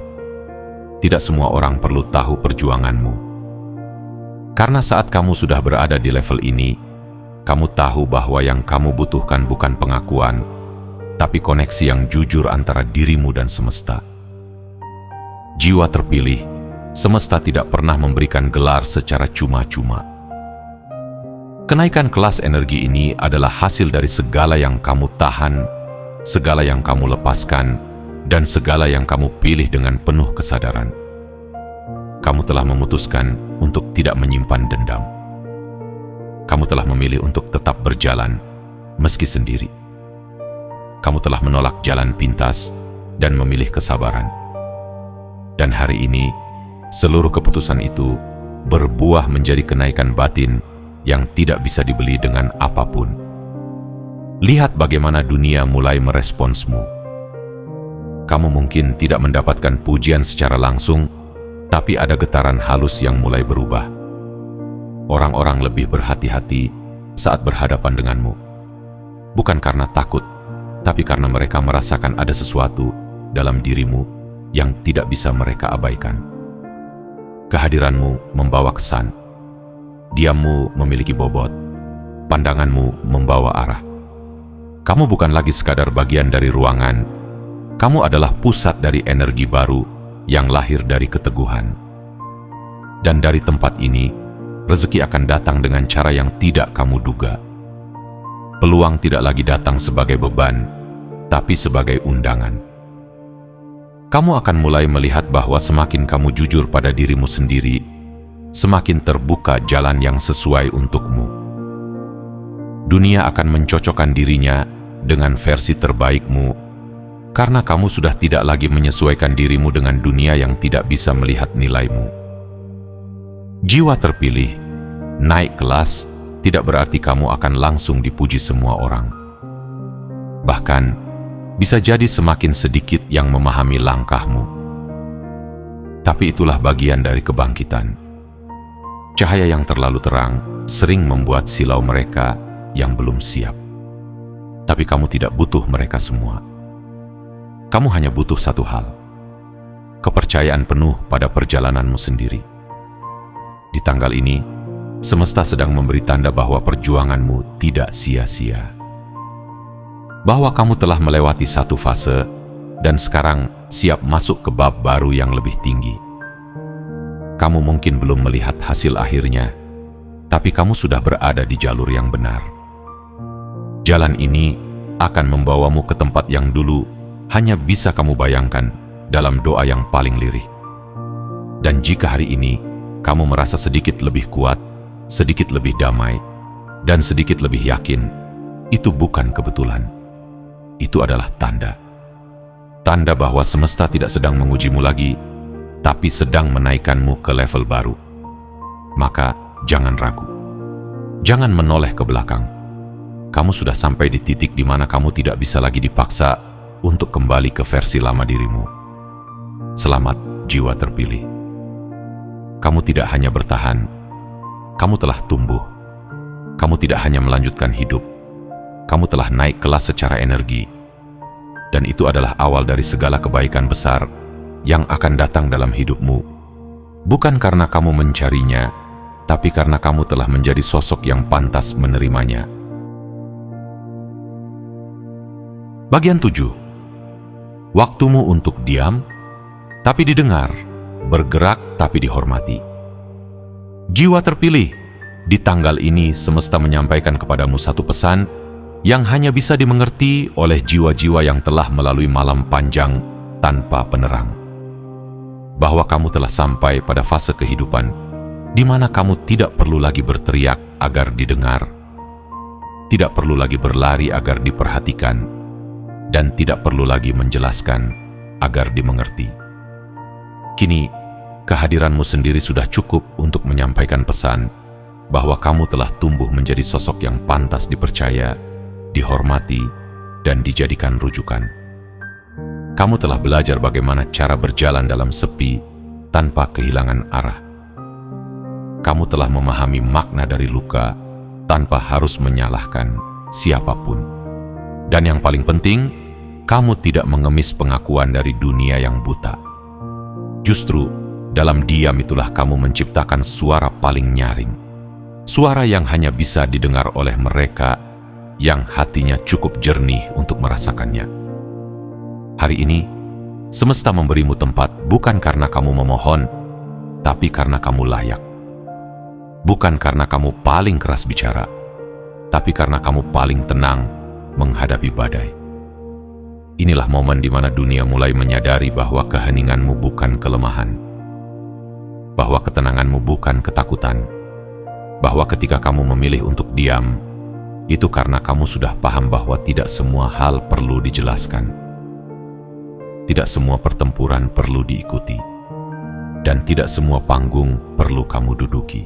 Tidak semua orang perlu tahu perjuanganmu. Karena saat kamu sudah berada di level ini, kamu tahu bahwa yang kamu butuhkan bukan pengakuan, tapi koneksi yang jujur antara dirimu dan semesta. Jiwa terpilih, semesta tidak pernah memberikan gelar secara cuma-cuma. Kenaikan kelas energi ini adalah hasil dari segala yang kamu tahan, segala yang kamu lepaskan, dan segala yang kamu pilih dengan penuh kesadaran. Kamu telah memutuskan untuk tidak menyimpan dendam. Kamu telah memilih untuk tetap berjalan, meski sendiri. Kamu telah menolak jalan pintas dan memilih kesabaran. Dan hari ini, seluruh keputusan itu berbuah menjadi kenaikan batin yang tidak bisa dibeli dengan apapun. Lihat bagaimana dunia mulai meresponsmu. Kamu mungkin tidak mendapatkan pujian secara langsung, tapi ada getaran halus yang mulai berubah. Orang-orang lebih berhati-hati saat berhadapan denganmu. Bukan karena takut, tapi karena mereka merasakan ada sesuatu dalam dirimu yang tidak bisa mereka abaikan. Kehadiranmu membawa kesan. Diammu memiliki bobot. Pandanganmu membawa arah. Kamu bukan lagi sekadar bagian dari ruangan. Kamu adalah pusat dari energi baru yang lahir dari keteguhan. Dan dari tempat ini, rezeki akan datang dengan cara yang tidak kamu duga. Peluang tidak lagi datang sebagai beban, tapi sebagai undangan. Kamu akan mulai melihat bahwa semakin kamu jujur pada dirimu sendiri, semakin terbuka jalan yang sesuai untukmu. Dunia akan mencocokkan dirinya dengan versi terbaikmu, karena kamu sudah tidak lagi menyesuaikan dirimu dengan dunia yang tidak bisa melihat nilaimu. Jiwa terpilih, naik kelas, tidak berarti kamu akan langsung dipuji semua orang. Bahkan, bisa jadi semakin sedikit yang memahami langkahmu. Tapi itulah bagian dari kebangkitan. Cahaya yang terlalu terang sering membuat silau mereka yang belum siap. Tapi kamu tidak butuh mereka semua. Kamu hanya butuh satu hal: kepercayaan penuh pada perjalananmu sendiri. Di tanggal ini, semesta sedang memberi tanda bahwa perjuanganmu tidak sia-sia. Bahwa kamu telah melewati satu fase dan sekarang siap masuk ke bab baru yang lebih tinggi. Kamu mungkin belum melihat hasil akhirnya, tapi kamu sudah berada di jalur yang benar. Jalan ini akan membawamu ke tempat yang dulu hanya bisa kamu bayangkan dalam doa yang paling lirih. Dan jika hari ini kamu merasa sedikit lebih kuat, sedikit lebih damai, dan sedikit lebih yakin, itu bukan kebetulan. Itu adalah tanda. Tanda bahwa semesta tidak sedang mengujimu lagi, tapi sedang menaikkanmu ke level baru. Maka jangan ragu. Jangan menoleh ke belakang. Kamu sudah sampai di titik di mana kamu tidak bisa lagi dipaksa untuk kembali ke versi lama dirimu. Selamat, jiwa terpilih. Kamu tidak hanya bertahan, kamu telah tumbuh. Kamu tidak hanya melanjutkan hidup, kamu telah naik kelas secara energi. Dan itu adalah awal dari segala kebaikan besar yang akan datang dalam hidupmu. Bukan karena kamu mencarinya, tapi karena kamu telah menjadi sosok yang pantas menerimanya. Bagian 7. Waktumu untuk diam, tapi didengar, bergerak tapi dihormati. Jiwa terpilih, di tanggal ini semesta menyampaikan kepadamu satu pesan yang hanya bisa dimengerti oleh jiwa-jiwa yang telah melalui malam panjang tanpa penerang. Bahwa kamu telah sampai pada fase kehidupan di mana kamu tidak perlu lagi berteriak agar didengar, tidak perlu lagi berlari agar diperhatikan, dan tidak perlu lagi menjelaskan agar dimengerti. Kini, kehadiranmu sendiri sudah cukup untuk menyampaikan pesan bahwa kamu telah tumbuh menjadi sosok yang pantas dipercaya, dihormati, dan dijadikan rujukan. Kamu telah belajar bagaimana cara berjalan dalam sepi tanpa kehilangan arah. Kamu telah memahami makna dari luka tanpa harus menyalahkan siapapun. Dan yang paling penting, kamu tidak mengemis pengakuan dari dunia yang buta. Justru, dalam diam itulah kamu menciptakan suara paling nyaring. Suara yang hanya bisa didengar oleh mereka yang hatinya cukup jernih untuk merasakannya. Hari ini, semesta memberimu tempat bukan karena kamu memohon, tapi karena kamu layak. Bukan karena kamu paling keras bicara, tapi karena kamu paling tenang menghadapi badai. Inilah momen di mana dunia mulai menyadari bahwa keheninganmu bukan kelemahan, bahwa ketenanganmu bukan ketakutan, bahwa ketika kamu memilih untuk diam, itu karena kamu sudah paham bahwa tidak semua hal perlu dijelaskan. Tidak semua pertempuran perlu diikuti, dan tidak semua panggung perlu kamu duduki.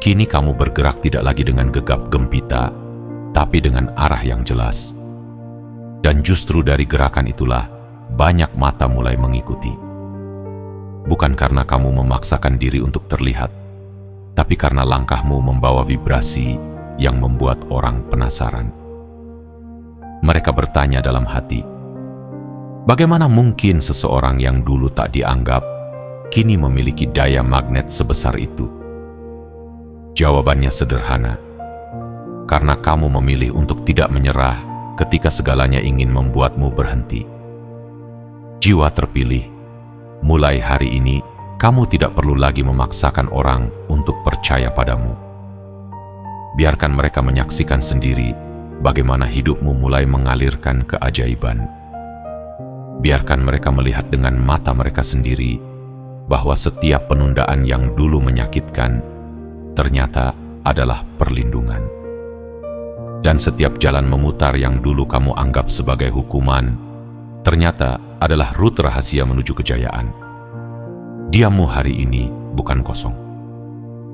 Kini kamu bergerak tidak lagi dengan gegap gempita, tapi dengan arah yang jelas. Dan justru dari gerakan itulah banyak mata mulai mengikuti. Bukan karena kamu memaksakan diri untuk terlihat, tapi karena langkahmu membawa vibrasi yang membuat orang penasaran. Mereka bertanya dalam hati, bagaimana mungkin seseorang yang dulu tak dianggap, kini memiliki daya magnet sebesar itu? Jawabannya sederhana, karena kamu memilih untuk tidak menyerah ketika segalanya ingin membuatmu berhenti. Jiwa terpilih, mulai hari ini, kamu tidak perlu lagi memaksakan orang untuk percaya padamu. Biarkan mereka menyaksikan sendiri bagaimana hidupmu mulai mengalirkan keajaiban. Biarkan mereka melihat dengan mata mereka sendiri bahwa setiap penundaan yang dulu menyakitkan ternyata adalah perlindungan. Dan setiap jalan memutar yang dulu kamu anggap sebagai hukuman ternyata adalah rute rahasia menuju kejayaan. Diammu hari ini bukan kosong,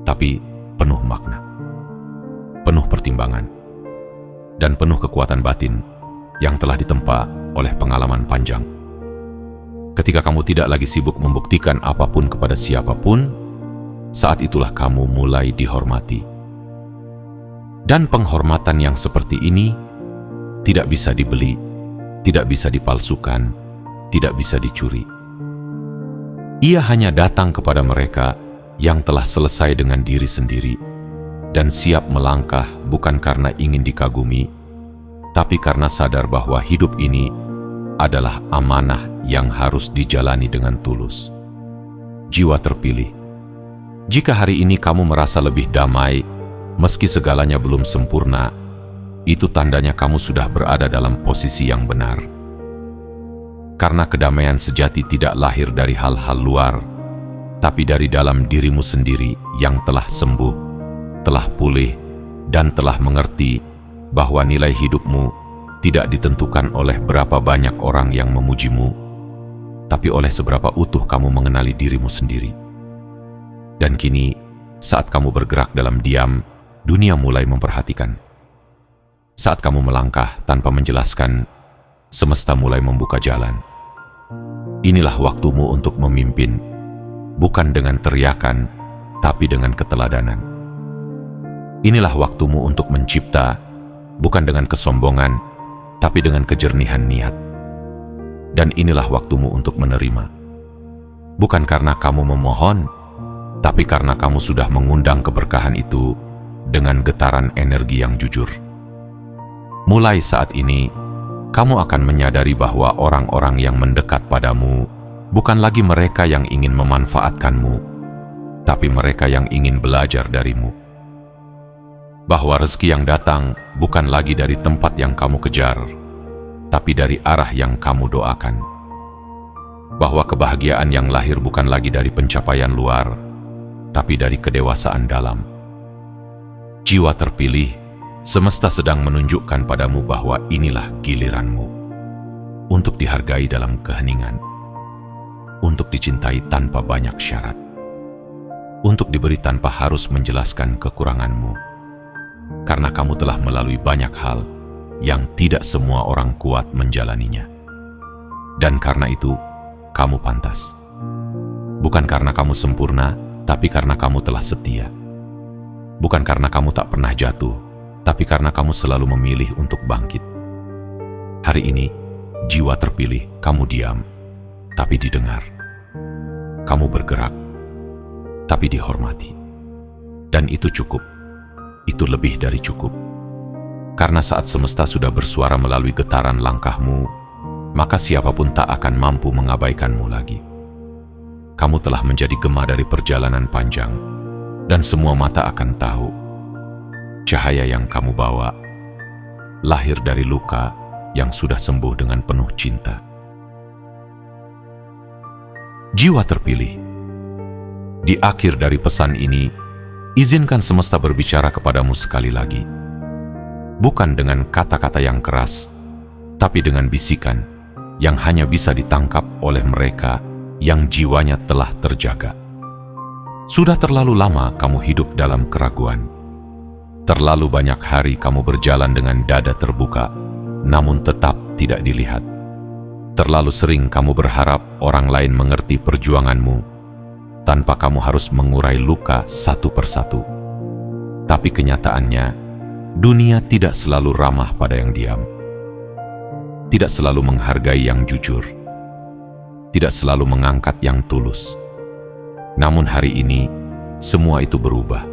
tapi penuh makna, penuh pertimbangan, dan penuh kekuatan batin yang telah ditempa oleh pengalaman panjang. Ketika kamu tidak lagi sibuk membuktikan apapun kepada siapapun, saat itulah kamu mulai dihormati. Dan penghormatan yang seperti ini tidak bisa dibeli, tidak bisa dipalsukan, tidak bisa dicuri. Ia hanya datang kepada mereka yang telah selesai dengan diri sendiri dan siap melangkah bukan karena ingin dikagumi, tapi karena sadar bahwa hidup ini adalah amanah yang harus dijalani dengan tulus. Jiwa terpilih, jika hari ini kamu merasa lebih damai, meski segalanya belum sempurna, itu tandanya kamu sudah berada dalam posisi yang benar. Karena kedamaian sejati tidak lahir dari hal-hal luar, tapi dari dalam dirimu sendiri yang telah sembuh, telah pulih, dan telah mengerti bahwa nilai hidupmu tidak ditentukan oleh berapa banyak orang yang memujimu, tapi oleh seberapa utuh kamu mengenali dirimu sendiri. Dan kini, saat kamu bergerak dalam diam, dunia mulai memperhatikan. Saat kamu melangkah tanpa menjelaskan, semesta mulai membuka jalan. Inilah waktumu untuk memimpin, bukan dengan teriakan, tapi dengan keteladanan. Inilah waktumu untuk mencipta, bukan dengan kesombongan, tapi dengan kejernihan niat. Dan inilah waktumu untuk menerima, bukan karena kamu memohon, tapi karena kamu sudah mengundang keberkahan itu dengan getaran energi yang jujur. Mulai saat ini, kamu akan menyadari bahwa orang-orang yang mendekat padamu bukan lagi mereka yang ingin memanfaatkanmu, tapi mereka yang ingin belajar darimu. Bahwa rezeki yang datang bukan lagi dari tempat yang kamu kejar, tapi dari arah yang kamu doakan. Bahwa kebahagiaan yang lahir bukan lagi dari pencapaian luar, tapi dari kedewasaan dalam. Jiwa terpilih, semesta sedang menunjukkan padamu bahwa inilah giliranmu untuk dihargai dalam keheningan, untuk dicintai tanpa banyak syarat, untuk diberi tanpa harus menjelaskan kekuranganmu, karena kamu telah melalui banyak hal yang tidak semua orang kuat menjalaninya. Dan karena itu, kamu pantas. Bukan karena kamu sempurna, tapi karena kamu telah setia. Bukan karena kamu tak pernah jatuh, tapi karena kamu selalu memilih untuk bangkit. Hari ini, jiwa terpilih, kamu diam, tapi didengar. Kamu bergerak, tapi dihormati. Dan itu cukup. Itu lebih dari cukup. Karena saat semesta sudah bersuara melalui getaran langkahmu, maka siapapun tak akan mampu mengabaikanmu lagi. Kamu telah menjadi gema dari perjalanan panjang, dan semua mata akan tahu cahaya yang kamu bawa lahir dari luka yang sudah sembuh dengan penuh cinta. Jiwa terpilih, di akhir dari pesan ini, izinkan semesta berbicara kepadamu sekali lagi. Bukan dengan kata-kata yang keras, tapi dengan bisikan yang hanya bisa ditangkap oleh mereka yang jiwanya telah terjaga. Sudah terlalu lama kamu hidup dalam keraguan. Terlalu banyak hari kamu berjalan dengan dada terbuka, namun tetap tidak dilihat. Terlalu sering kamu berharap orang lain mengerti perjuanganmu, tanpa kamu harus mengurai luka satu persatu. Tapi kenyataannya, dunia tidak selalu ramah pada yang diam. Tidak selalu menghargai yang jujur. Tidak selalu mengangkat yang tulus. Namun hari ini, semua itu berubah.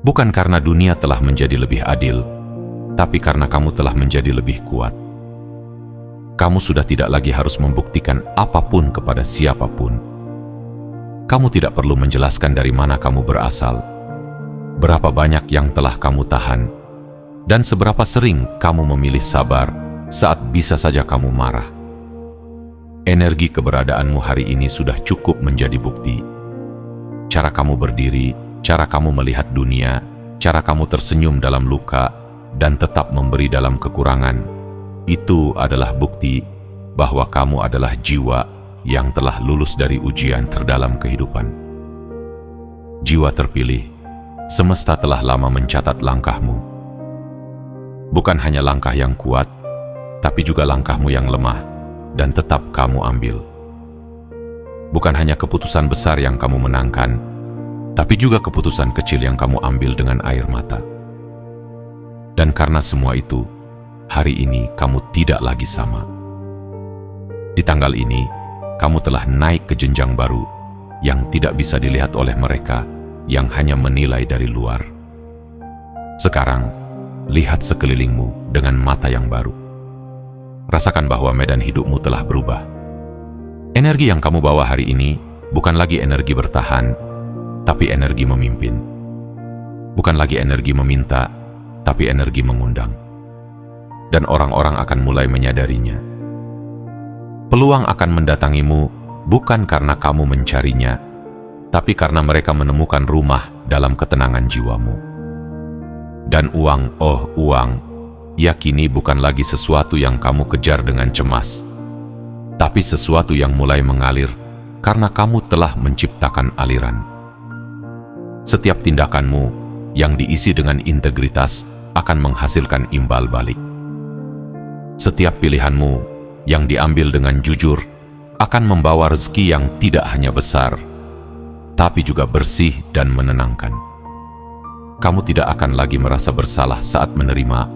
Bukan karena dunia telah menjadi lebih adil, tapi karena kamu telah menjadi lebih kuat. Kamu sudah tidak lagi harus membuktikan apapun kepada siapapun. kamu tidak perlu menjelaskan dari mana kamu berasal, berapa banyak yang telah kamu tahan, dan seberapa sering kamu memilih sabar saat bisa saja kamu marah. Energi keberadaanmu hari ini sudah cukup menjadi bukti. Cara kamu berdiri, cara kamu melihat dunia, cara kamu tersenyum dalam luka, dan tetap memberi dalam kekurangan, itu adalah bukti bahwa kamu adalah jiwa yang telah lulus dari ujian terdalam kehidupan. Jiwa terpilih, semesta telah lama mencatat langkahmu. Bukan hanya langkah yang kuat, tapi juga langkahmu yang lemah, dan tetap kamu ambil. Bukan hanya keputusan besar yang kamu menangkan, tapi juga keputusan kecil yang kamu ambil dengan air mata. Dan karena semua itu, hari ini kamu tidak lagi sama. Di tanggal ini, kamu telah naik ke jenjang baru yang tidak bisa dilihat oleh mereka yang hanya menilai dari luar. Sekarang, lihat sekelilingmu dengan mata yang baru. Rasakan bahwa medan hidupmu telah berubah. Energi yang kamu bawa hari ini bukan lagi energi bertahan, tapi energi memimpin. Bukan lagi energi meminta, tapi energi mengundang. Dan orang-orang akan mulai menyadarinya. Peluang akan mendatangimu bukan karena kamu mencarinya, tapi karena mereka menemukan rumah dalam ketenangan jiwamu. Dan uang, oh uang, yakini bukan lagi sesuatu yang kamu kejar dengan cemas, tapi sesuatu yang mulai mengalir karena kamu telah menciptakan aliran. Setiap tindakanmu yang diisi dengan integritas akan menghasilkan imbal balik. Setiap pilihanmu yang diambil dengan jujur akan membawa rezeki yang tidak hanya besar, tapi juga bersih dan menenangkan. Kamu tidak akan lagi merasa bersalah saat menerima,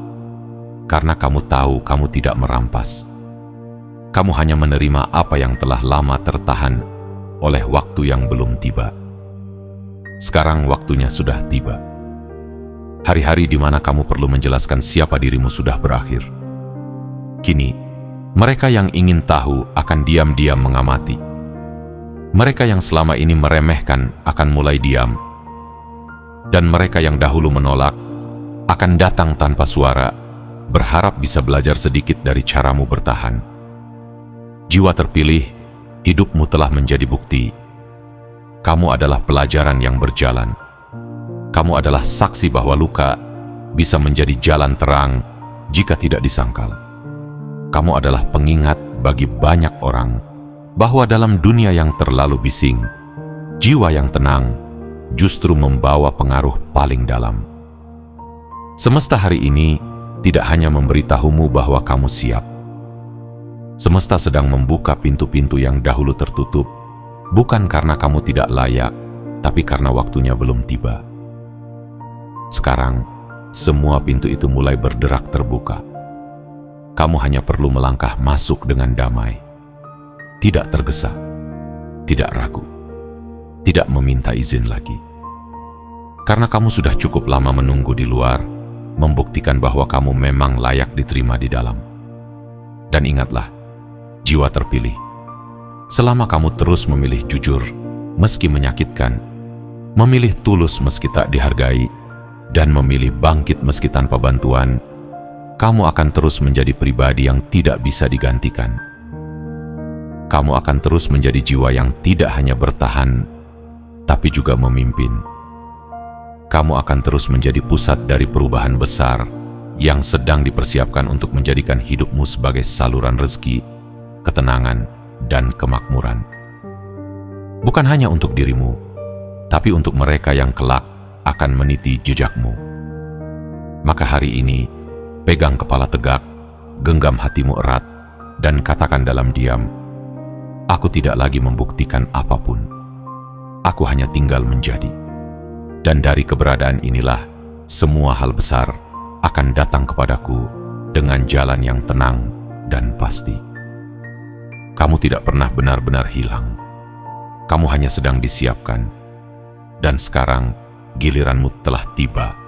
karena kamu tahu kamu tidak merampas. Kamu hanya menerima apa yang telah lama tertahan oleh waktu yang belum tiba. Sekarang waktunya sudah tiba. Hari-hari di mana kamu perlu menjelaskan siapa dirimu sudah berakhir. Kini, mereka yang ingin tahu akan diam-diam mengamati. Mereka yang selama ini meremehkan akan mulai diam. Dan mereka yang dahulu menolak akan datang tanpa suara, berharap bisa belajar sedikit dari caramu bertahan. Jiwa terpilih, hidupmu telah menjadi bukti. Kamu adalah pelajaran yang berjalan. Kamu adalah saksi bahwa luka bisa menjadi jalan terang jika tidak disangkal. Kamu adalah pengingat bagi banyak orang bahwa dalam dunia yang terlalu bising, jiwa yang tenang justru membawa pengaruh paling dalam. Semesta hari ini tidak hanya memberitahumu bahwa kamu siap. Semesta sedang membuka pintu-pintu yang dahulu tertutup, bukan karena kamu tidak layak, tapi karena waktunya belum tiba. Sekarang, semua pintu itu mulai berderak terbuka. Kamu hanya perlu melangkah masuk dengan damai. Tidak tergesa, tidak ragu, tidak meminta izin lagi. Karena kamu sudah cukup lama menunggu di luar, membuktikan bahwa kamu memang layak diterima di dalam. Dan ingatlah, jiwa terpilih, selama kamu terus memilih jujur meski menyakitkan, memilih tulus meski tak dihargai, dan memilih bangkit meski tanpa bantuan, kamu akan terus menjadi pribadi yang tidak bisa digantikan. Kamu akan terus menjadi jiwa yang tidak hanya bertahan, tapi juga memimpin. Kamu akan terus menjadi pusat dari perubahan besar yang sedang dipersiapkan untuk menjadikan hidupmu sebagai saluran rezeki, ketenangan, dan kemakmuran. Bukan hanya untuk dirimu, tapi untuk mereka yang kelak akan meniti jejakmu. Maka hari ini, pegang kepala tegak, genggam hatimu erat, dan katakan dalam diam, aku tidak lagi membuktikan apapun. Aku hanya tinggal menjadi. Dan dari keberadaan inilah, semua hal besar akan datang kepadaku dengan jalan yang tenang dan pasti. Kamu tidak pernah benar-benar hilang. Kamu hanya sedang disiapkan. Dan sekarang, giliranmu telah tiba.